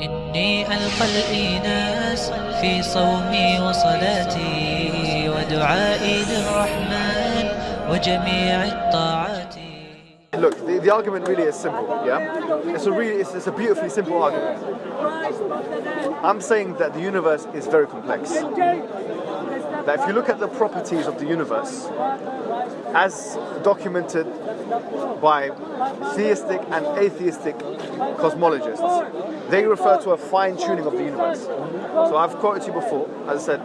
إني ألقى الإناس في صومي وصلاتي ودعائي للرحمن وجميع الطاعات. Look, the argument really is simple, yeah? It's a beautifully simple argument. I'm saying that the universe is very complex. That if you look at the properties of the universe, as documented by theistic and atheistic cosmologists, they refer to a fine-tuning of the universe. So I've quoted you before, as I said,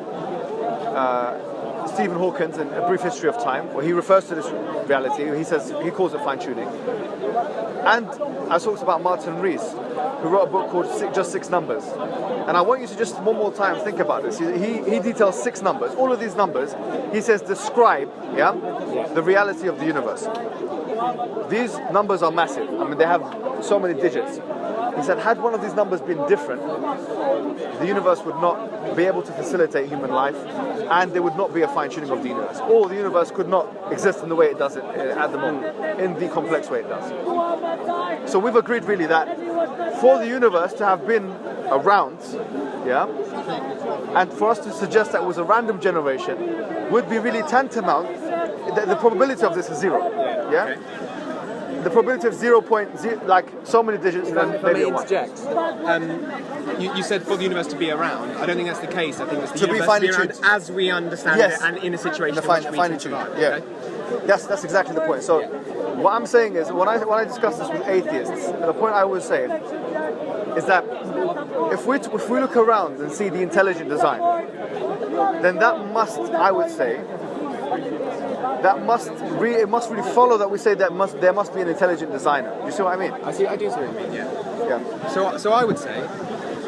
Stephen Hawking's in A Brief History of Time, where he refers to this reality, he calls it fine-tuning. And I talked about Martin Rees, who wrote a book called Just Six Numbers. And I want you to just one more time think about this. He details 6 numbers. All of these numbers, he says, describe the reality of the universe. These numbers are massive. I mean, they have so many digits. He said, had one of these numbers been different, the universe would not be able to facilitate human life, and there would not be a fine-tuning of the universe. Or the universe could not exist in the way it does at the moment, in the complex way it does. So we've agreed really that for the universe to have been around, and for us to suggest that it was a random generation would be really tantamount. The probability of this is 0. Yeah. The probability of 0.0, like so many digits, and then maybe a 1. Interject. You said for the universe to be around. I don't think that's the case. I think it's the universe to be around as we understand it, and in a situation in which we can survive. Yeah. Okay? That's exactly the point. So what I'm saying is, when I discuss this with atheists, the point I always say is that if we look around and see the intelligent design, then that must, I would say, it must really follow that we say that there must be an intelligent designer. You see what I mean? I do see what you mean. Yeah. So I would say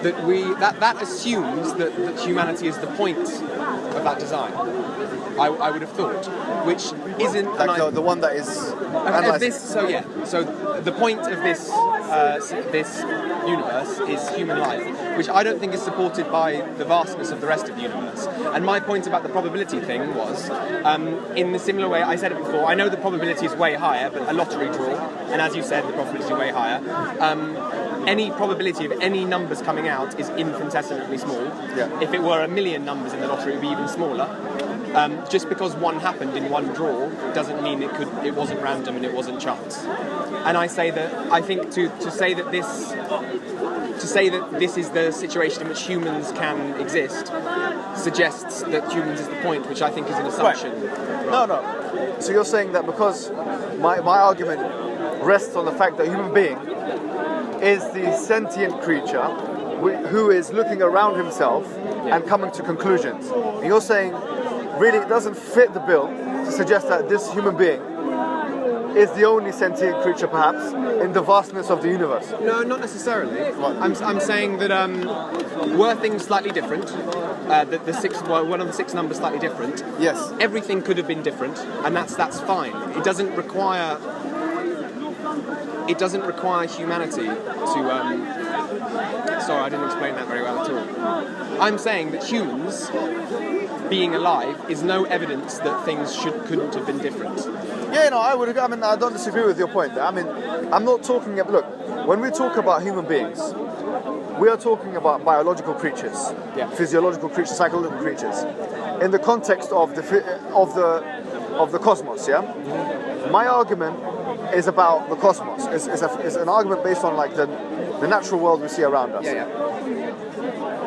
that that assumes that humanity is the point of that design. I would have thought, which isn't like the one that is So the point of this universe is human life, which I don't think is supported by the vastness of the rest of the universe. And my point about the probability thing was, in the similar way I said it before, I know the probability is way higher, but a lottery draw, and as you said, the probability is way higher. Any probability of any numbers coming out is infinitesimally small. Yeah. If it were 1 million numbers in the lottery, it would be even smaller. Just because one happened in one draw doesn't mean it wasn't random and it wasn't chance. And I think to say that this is the situation in which humans can exist suggests that humans is the point, which I think is an assumption. Right. No. So you're saying that because my argument rests on the fact that a human being is the sentient creature who is looking around himself and coming to conclusions. And you're saying really it doesn't fit the bill to suggest that this human being is the only sentient creature perhaps in the vastness of the universe. No, not necessarily. I'm saying that were things slightly different, one of the 6 numbers slightly different, yes, everything could have been different, and that's fine. It doesn't require humanity to sorry, I didn't explain that very well at all. I'm saying that humans being alive is no evidence that things couldn't have been different. Yeah, no, I don't disagree with your point there. I mean, I'm not talking look, when we talk about human beings, we are talking about biological creatures, physiological creatures, psychological creatures, in the context of the cosmos, yeah? My argument is about the cosmos. It's an argument based on like the natural world we see around us.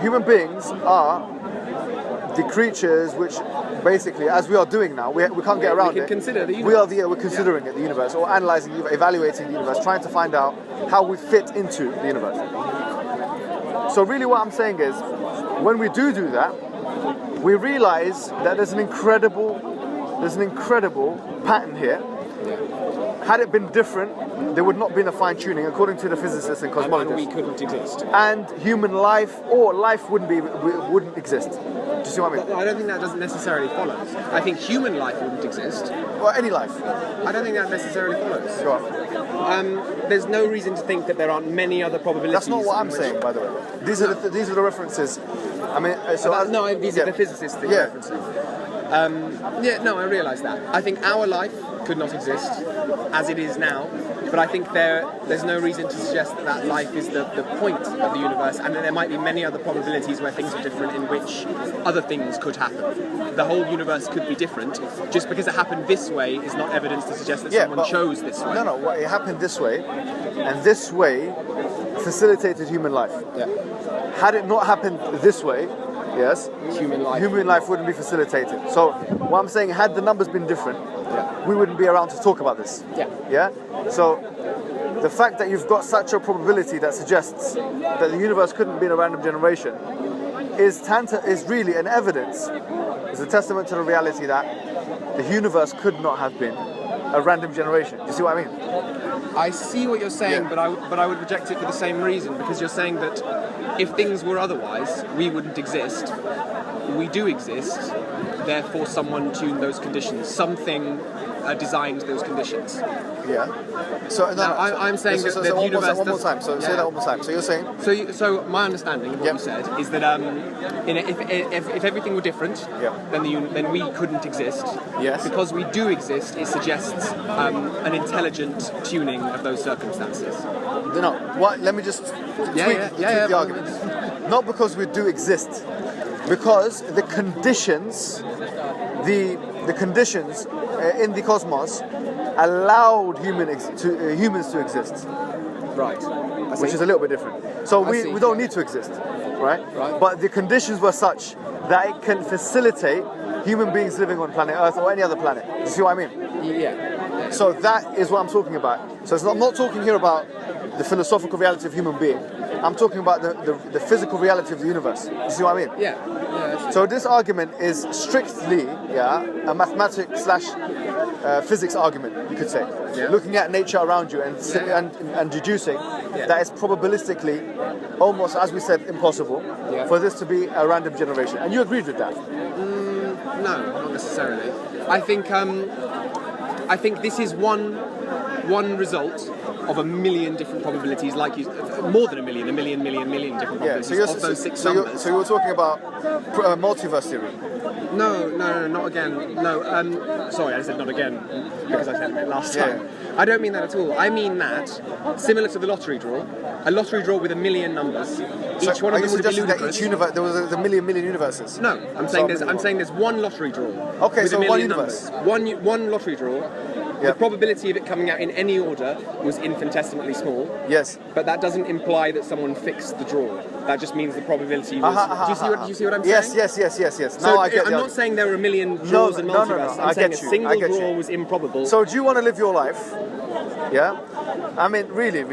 Human beings are the creatures which basically, as we are doing now, we can't get around it. Consider the universe. We're considering it, the universe, or analysing, evaluating the universe, trying to find out how we fit into the universe. So really what I'm saying is, when we do that, we realise that there's an incredible pattern here. Had it been different, there would not have been a fine-tuning, according to the physicists and cosmologists. And we couldn't exist. And human life, or life wouldn't exist. Do you see what I mean? I don't think that doesn't necessarily follow. I think human life wouldn't exist. Well, any life. I don't think that necessarily follows. Go on. There's no reason to think that there aren't many other probabilities. That's not what I'm saying, by the way. These are the references. I mean, so these are the physicists that you're referencing. I realise that. I think our life could not exist as it is now but I think there's no reason to suggest that life is the point of the universe, and that there might be many other probabilities where things are different, in which other things could happen. The whole universe could be different. Just because it happened this way is not evidence to suggest that someone chose this way. No, it happened this way, and this way facilitated human life. Yeah. Had it not happened this way, yes, human life wouldn't be facilitated. So what I'm saying, had the numbers been different, we wouldn't be around to talk about this. Yeah. So the fact that you've got such a probability that suggests that the universe couldn't be in a random generation is really an evidence. It's a testament to the reality that the universe could not have been a random generation. Do you see what I mean? I see what you're saying, but I would reject it for the same reason, because you're saying that if things were otherwise, we wouldn't exist. We do exist, therefore someone tuned those conditions. Something designed those conditions. Yeah. So I'm saying that the universe. One more time. So say that one more time. So you're saying. So my understanding of what you said is that if everything were different, then we couldn't exist. Yes. Because we do exist, it suggests an intelligent tuning of those circumstances. No. What? Let me just tweak the argument. Not because we do exist, because the conditions, the conditions in the cosmos allowed humans to exist. Right. Which is a little bit different. So we don't need to exist, right? But the conditions were such that it can facilitate human beings living on planet Earth or any other planet. Do you see what I mean? Yeah. So that is what I'm talking about. So I'm not talking here about the philosophical reality of human being. I'm talking about the physical reality of the universe. You see what I mean? Yeah. So this argument is strictly a mathematics / physics argument, you could say. Yeah. Looking at nature around you and deducing that it's probabilistically almost, as we said, impossible for this to be a random generation. And you agreed with that? No, not necessarily. I think this is one result of a million different probabilities, like more than a million different probabilities of those six numbers. So you were talking about multiverse theory? No, not again. No, sorry, I said not again because I said it last time. I don't mean that at all. I mean that, similar to the lottery draw, a lottery draw with a million numbers, each one of them would be ludicrous. That each universe, there was a million universes? No, I'm saying there's one lottery draw. Okay, with so a million one universe. One lottery draw. The probability of it coming out in any order was infinitesimally small. Yes. But that doesn't imply that someone fixed the draw. That just means the probability was... Do you see what I'm saying? Yes. So I'm not saying there were a million draws in multiverse. No. I'm saying a single draw was improbable. So do you want to live your life? Yeah? I mean, really.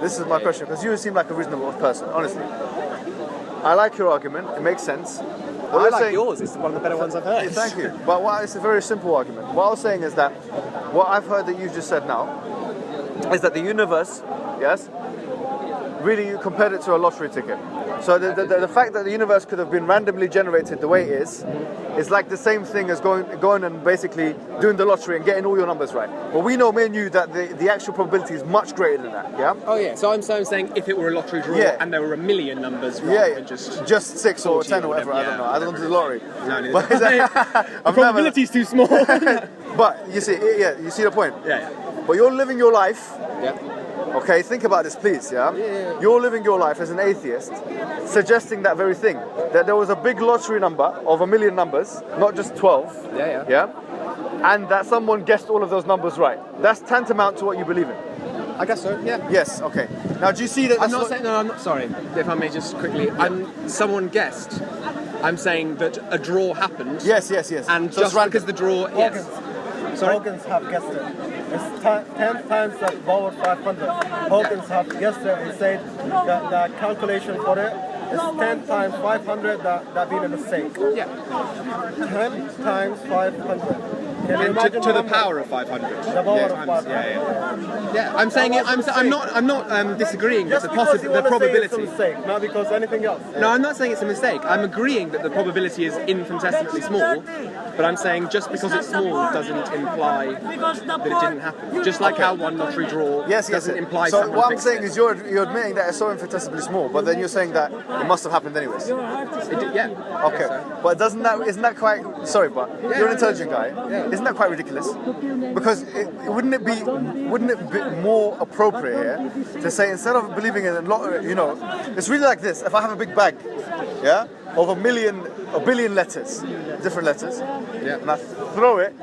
This is my question, because you seem like a reasonable person, honestly. I like your argument. It makes sense. I like yours. It's one of the better ones I've heard. Thank you. But it's a very simple argument. What I was saying is that what I've heard that you've just said now is that the universe, really you compared it to a lottery ticket. So the fact that the universe could have been randomly generated the way it is like the same thing as going and basically doing the lottery and getting all your numbers right. Well, we know, me and you, that the actual probability is much greater than that, yeah? Oh, yeah. So I'm saying if it were a lottery draw and there were a million numbers rather than just 6 or 10 or whatever, I don't know. I don't do the lottery. No, the probability's too small. But you see the point? Yeah. But you're living your life. Yeah. Okay, think about this, please, yeah? You're living your life as an atheist, suggesting that very thing, that there was a big lottery number of a million numbers, not just 12, yeah? And that someone guessed all of those numbers right. That's tantamount to what you believe in. I guess so, yeah. Yes, okay. Now, do you see that... I'm not sorry, if I may just quickly, someone guessed. I'm saying that a draw happened. Yes. And so just because the draw... Hawkins have guessed it. It's 10 times the power 500. Hawkins have guessed it and said that the calculation for it is 10 times 500 that being a mistake. Yeah. 10 times 500. Can you imagine to the power of 500. The power of 500. Yeah. I'm saying it. I'm not disagreeing with the probability. It's a mistake, not because anything else. No, I'm not saying it's a mistake. I'm agreeing that the probability is infinitesimally small, but I'm saying just because it's small doesn't imply that it didn't happen. Just like how one lottery draw doesn't imply. So what I'm saying is you're admitting that it's so infinitesimally small, but then you're saying that it must have happened anyways. Yeah. Okay. But isn't that quite? Sorry, but you're an intelligent guy. Isn't that quite ridiculous? Because wouldn't it be more appropriate here to say, instead of believing in a lot, you know, it's really like this. If I have a big bag, yeah, of a billion letters, different letters, Yeah. and I throw it,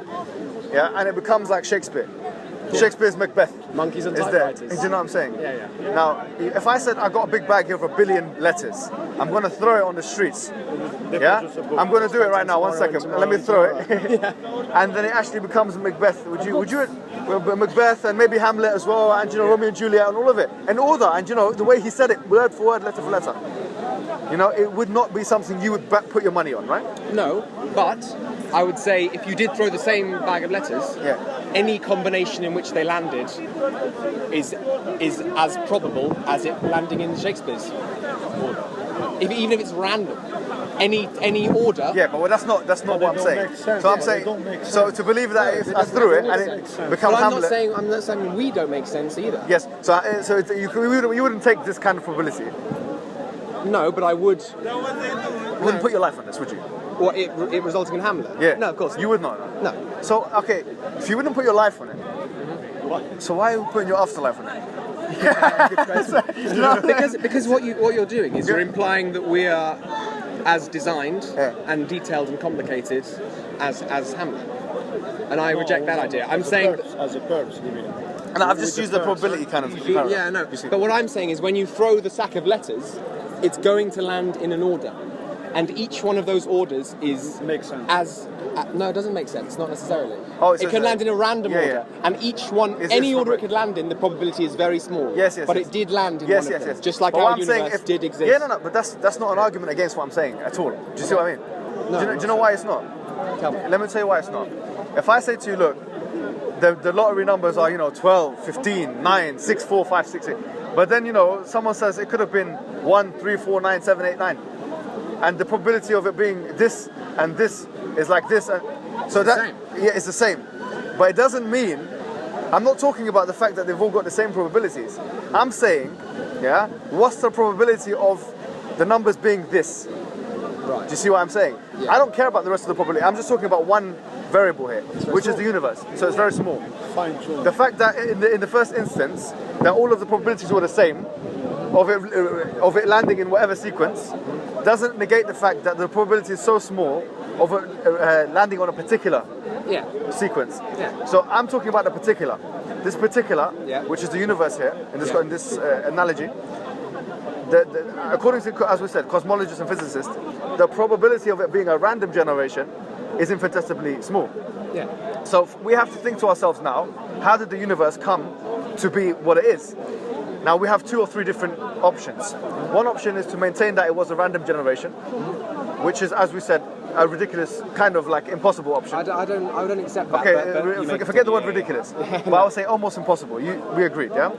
yeah, and it becomes like Shakespeare. Shakespeare's Macbeth Monkeys and is there. typewriters. Do you know what I'm saying? Yeah. Now, if I said I got a big bag here of a billion letters, I'm going to throw it on the streets. Yeah? I'm going to do it right now. 1 second. Let me throw it. And then it actually becomes Macbeth. Would you Macbeth and maybe Hamlet as well, and you know, Romeo and Juliet and all of it in order, and you know the way he said it, word for word, letter for letter. You know, it would not be something you would put your money on, right? No, but I would say if you did throw the same bag of letters, any combination in which they landed is as probable as it landing in Shakespeare's order. Even if it's random, any order. Yeah, but that's not what I'm saying. So I'm saying, so to believe that if I threw it and it becomes Hamlet. I'm not saying we don't make sense either. Yes. So you wouldn't take this kind of probability. No, but I would. You wouldn't put your life on this, would you? Or it resulting in Hamlet? Yeah. No, of course. You would not. No. So okay, if you wouldn't put your life on it, so why are you putting your afterlife on it? because what you're doing is you're implying that we are as designed and detailed and complicated as Hamlet, and I reject that idea. I'm saying as a purpose, you mean? And I've just used the probability kind of. Yeah, no. But what I'm saying is when you throw the sack of letters, it's going to land in an order, and each one of those orders makes sense. No, it doesn't make sense. Not necessarily. Oh, it can land in a random order, and each one, any order it could land in, the probability is very small. Yes. But it did land in one of them, just like our universe did exist. Yeah, no, but that's not an argument against what I'm saying at all. Do you see what I mean? No. Do you know why it's not? Tell me. Let me tell you why it's not. If I say to you, look, the lottery numbers are 12, 15, 9, 6, 4, 5, 6, 8. But then someone says it could have been 1, 3, 4, 9, 7, 8, 9. And the probability of it being this and this is like this, and so it's the same. But it doesn't mean, I'm not talking about the fact that they've all got the same probabilities. I'm saying, what's the probability of the numbers being this? Right. Do you see what I'm saying? Yeah. I don't care about the rest of the probability. I'm just talking about one variable here, which is the universe. So it's very small. Fine-tuned. The fact that in the first instance that all of the probabilities were the same of it landing in whatever sequence doesn't negate the fact that the probability is so small of it landing on a particular sequence. Yeah. So I'm talking about the particular. This particular, which is the universe here, in this analogy, according to, as we said, cosmologists and physicists, the probability of it being a random generation is infinitesimally small. Yeah. So we have to think to ourselves now, how did the universe come to be what it is? Now we have 2 or 3 different options. One option is to maintain that it was a random generation, which is, as we said, a ridiculous, kind of like impossible option. I don't accept that. Okay, forget the word ridiculous. But I would say almost impossible. We agreed, yeah?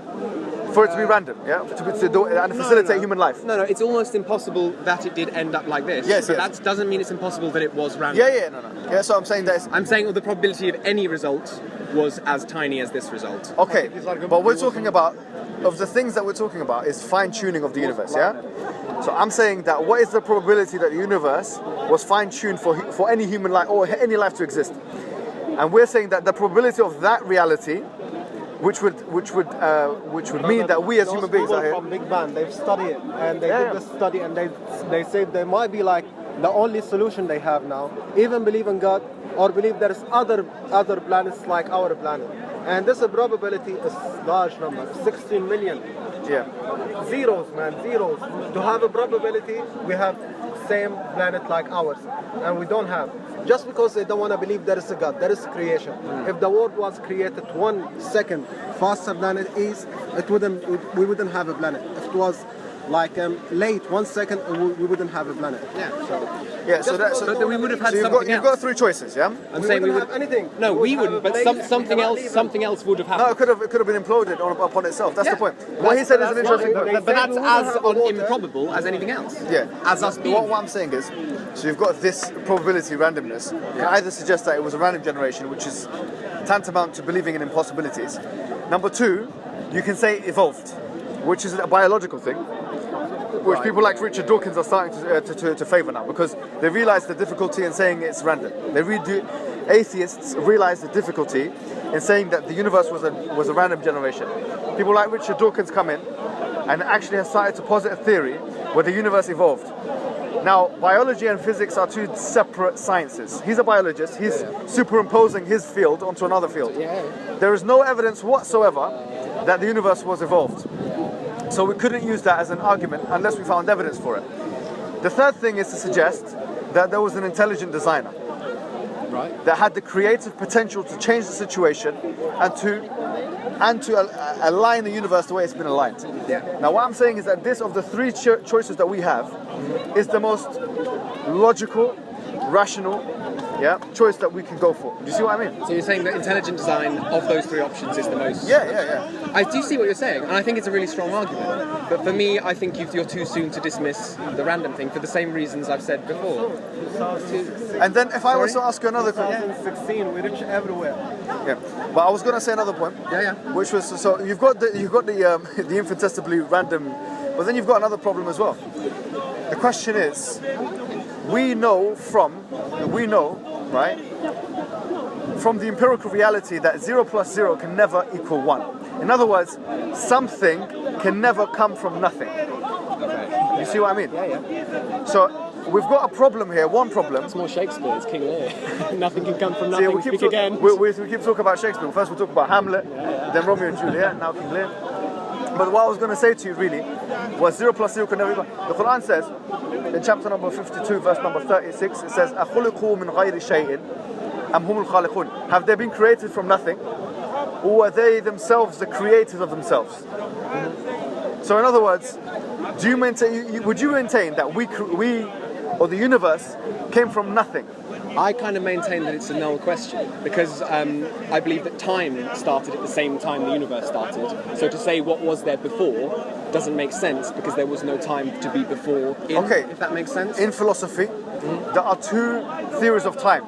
For it to be random, yeah? And facilitate human life. No, it's almost impossible that it did end up like this. Yes, but that doesn't mean it's impossible that it was random. No. Yeah, so I'm saying that I'm saying the probability of any result was as tiny as this result. Okay, but we're talking about, of the things that we're talking about is fine-tuning of the universe, yeah? So I'm saying that what is the probability that the universe was fine-tuned for any human life or any life to exist? And we're saying that the probability of that reality, which would mean that we as human beings are here. From Big Bang, they've studied it, and they did this study, and they say there might be like the only solution they have now, even believe in God or believe there is other planets like our planet. And this probability is large number, 16 million. Yeah. Zeros, man, zeros. To have a probability, we have same planet like ours, and we don't have. Just because they don't want to believe there is a God, there is creation. If the world was created 1 second faster than it is, we wouldn't have a planet. If it was like late 1 second, we wouldn't have a planet. So then we would have had something else. You've got 3 choices, yeah? I'm saying we would have anything. No, we wouldn't. But something else would have happened. No, it could have been imploded upon itself. That's the point. What he said is an interesting point. But that's as improbable as anything else. Yeah. As us being. What I'm saying is, so you've got this probability randomness. Can either suggest that it was a random generation, which is tantamount to believing in impossibilities. Number 2, you can say evolved, which is a biological thing, which people like Richard Dawkins are starting to favour now, because they realise the difficulty in saying it's random. They really do. atheists realize the difficulty in saying that the universe was a random generation. People like Richard Dawkins come in and actually have started to posit a theory where the universe evolved. Now, biology and physics are two separate sciences. He's a biologist, he's superimposing his field onto another field. There is no evidence whatsoever that the universe was evolved. So we couldn't use that as an argument unless we found evidence for it. The third thing is to suggest that there was an intelligent designer that had the creative potential to change the situation and to align the universe the way it's been aligned. Now what I'm saying is that this, of the three choices that we have, is the most logical, rational choice that we can go for. Do you see what I mean? So you're saying that intelligent design of those three options is the most... Yeah. I do see what you're saying, and I think it's a really strong argument. But for me, I think you're too soon to dismiss the random thing for the same reasons I've said before. And then if I was to ask you another question... 2016, we reach everywhere. Yeah, but I was going to say another point. Which was, so you've got the infinitesimally random, but then you've got another problem as well. The question is, we know, right, from the empirical reality that 0 plus 0 can never equal 1. In other words, something can never come from nothing. You see what I mean? So we've got a problem here, one problem. It's more Shakespeare, it's King Lear. Nothing can come from nothing, we keep talking about Shakespeare. First we'll talk about Hamlet, then Romeo and Juliet, now King Lear. But what I was going to say to you really was 0 plus 0 can never equal. The Quran says, in chapter number 52, verse number 36, it says, أَخُلِقُوا مِنْ غَيْرِ شَيْءٍ أَمْ هُمُ الْخَالِقُونَ. Have they been created from nothing? Or are they themselves the creators of themselves? So in other words, would you maintain that we or the universe came from nothing? I kind of maintain that it's a null question because I believe that time started at the same time the universe started. So to say what was there before doesn't make sense because there was no time to be before if that makes sense. In philosophy, there are two theories of time.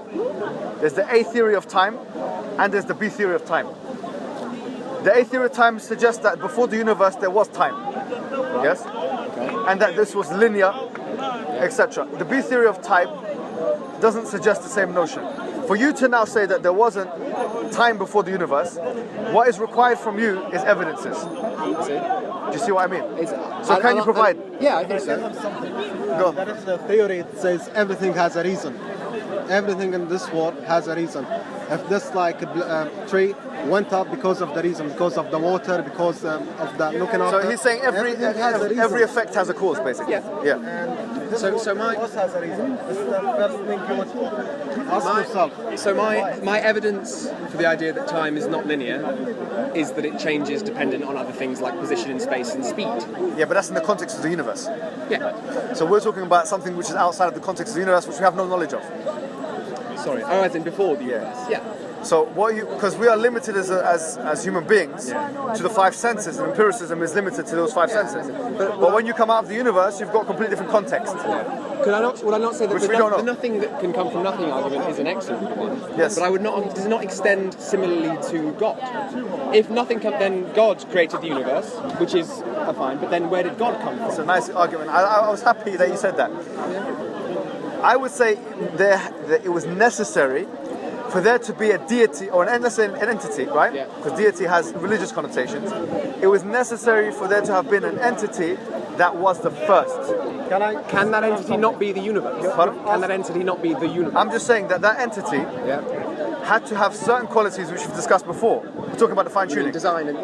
There's the A theory of time and there's the B theory of time. The A theory of time suggests that before the universe there was time. Yes? And that this was linear, etc. The B theory of time doesn't suggest the same notion. For you to now say that there wasn't time before the universe, what is required from you is evidences. Do you see what I mean? So can you provide? Yeah, I think so. Go. That is the theory that says everything has a reason. Everything in this world has a reason. If this tree went up because of the reason, because of the water, because of the looking up. So he's saying every effect has a cause, basically. And so my cause has a reason. This is the first thing you would ask yourself. So my evidence for the idea that time is not linear is that it changes dependent on other things like position in space and speed. Yeah, but that's in the context of the universe. Yeah. So we're talking about something which is outside of the context of the universe, which we have no knowledge of. Sorry. Oh, as in before the universe. Yeah. So because we are limited as human beings to the five senses, and empiricism is limited to those five senses. But when you come out of the universe, you've got a completely different context. Would I not say that the nothing that can come from nothing argument is an excellent one? Yes. But does not extend similarly to God. If nothing then God created the universe, which is fine. But then where did God come from? It's a nice argument. I was happy that you said that. I would say that it was necessary for there to be a deity or an entity, right? Because deity has religious connotations. It was necessary for there to have been an entity that was the first. Can that entity not be the universe? Can that entity not be the universe? I'm just saying that entity had to have certain qualities which we've discussed before. We're talking about the fine-tuning. Design and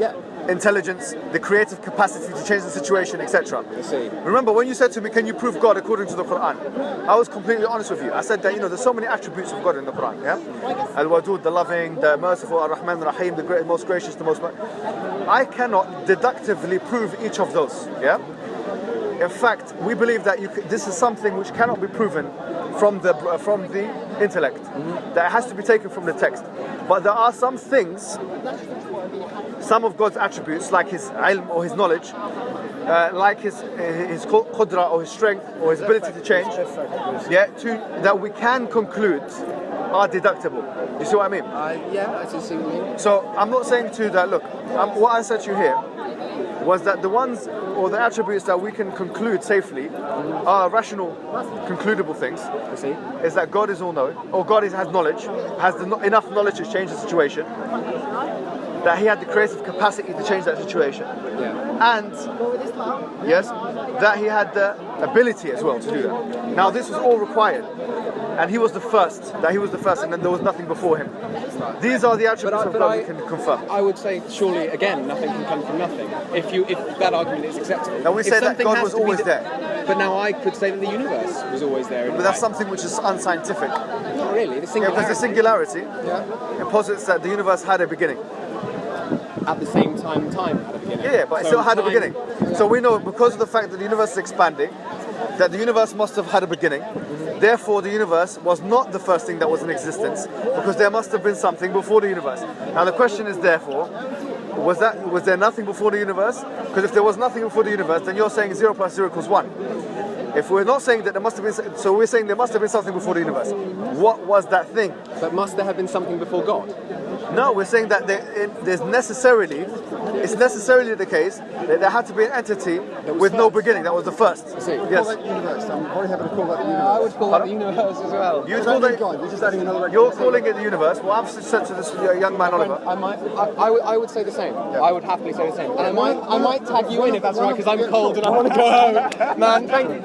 intelligence, the creative capacity to change the situation, etc. I see. Remember when you said to me, can you prove God according to the Quran? I was completely honest with you. I said that, there's so many attributes of God in the Quran, Al-Wadud, the loving, the merciful, Ar-Rahman, Rahim, the most gracious, the most... I cannot deductively prove each of those, In fact, we believe that this is something which cannot be proven from the intellect. That it has to be taken from the text. But there are some things, some of God's attributes, like His ilm or His knowledge, like His qudra or His strength or His ability to change, that we can conclude are deductible. You see what I mean? I see what you mean. So I'm not saying to you that, look, what I said to you here was that the ones or the attributes that we can conclude safely are rational, concludable things. I see. Is that God is all-knowing, or God has knowledge, has enough knowledge to change the situation, that He had the creative capacity to change that situation, and yes, that He had the ability as well to do that. Now this was all required, and He was the first. That He was the first, and then there was nothing before Him. These are the attributes of God we can confirm. I would say, surely, again, nothing can come from nothing. If that argument is acceptable. Now we say that God was always there. But now I could say that the universe was always there. But that's something which is unscientific. Not really. The singularity. Because the singularity it posits that the universe had a beginning. At the same time had a beginning. Yeah, but it still had a beginning. So we know because of the fact that the universe is expanding, that the universe must have had a beginning. Therefore, the universe was not the first thing that was in existence, because there must have been something before the universe. Now the question is, therefore, was there nothing before the universe? Because if there was nothing before the universe, then you're saying 0 plus 0 equals 1. If we're not saying that there must have been, so we're saying there must have been something before the universe. What was that thing? But must there have been something before God? No, we're saying that it's necessarily the case that there had to be an entity with no beginning. That was the first. See, yes. Call that universe. I'm very happy to call that the universe. I would call that the universe as well. You call it God. You're just adding another. You're calling it the universe. Well, I've said to this young man Oliver. I would say the same. Yeah. I would happily say the same. And I might tag you in if that's right, because I'm cold and I want to go home. Man, thank you.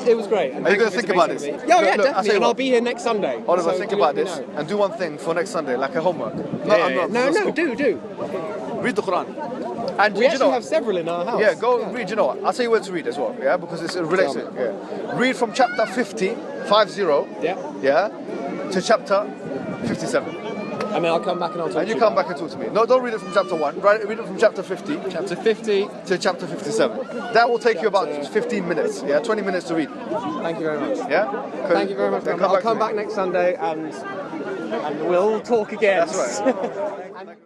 It was great. Are you going to think about this? Yeah, definitely. And I'll be here next Sunday. Oliver, think about this and do one thing for next Sunday, like a homework. No, do. Read the Quran. And we actually have several in our house. Yeah, go read. You know what? I'll tell you where to read as well. Yeah, because it relates to it. Yeah. Read from chapter 50. Yeah. To chapter 57. And then I'll come back and I'll talk to you. And you come back and talk to me. No, don't read it from chapter 1. Read it from chapter 50. Chapter 50 to chapter 57. That will take you about 15 minutes. Yeah, 20 minutes to read. Thank you very much. Yeah. Thank you very much. I'll come back next Sunday and we'll talk again. That's right.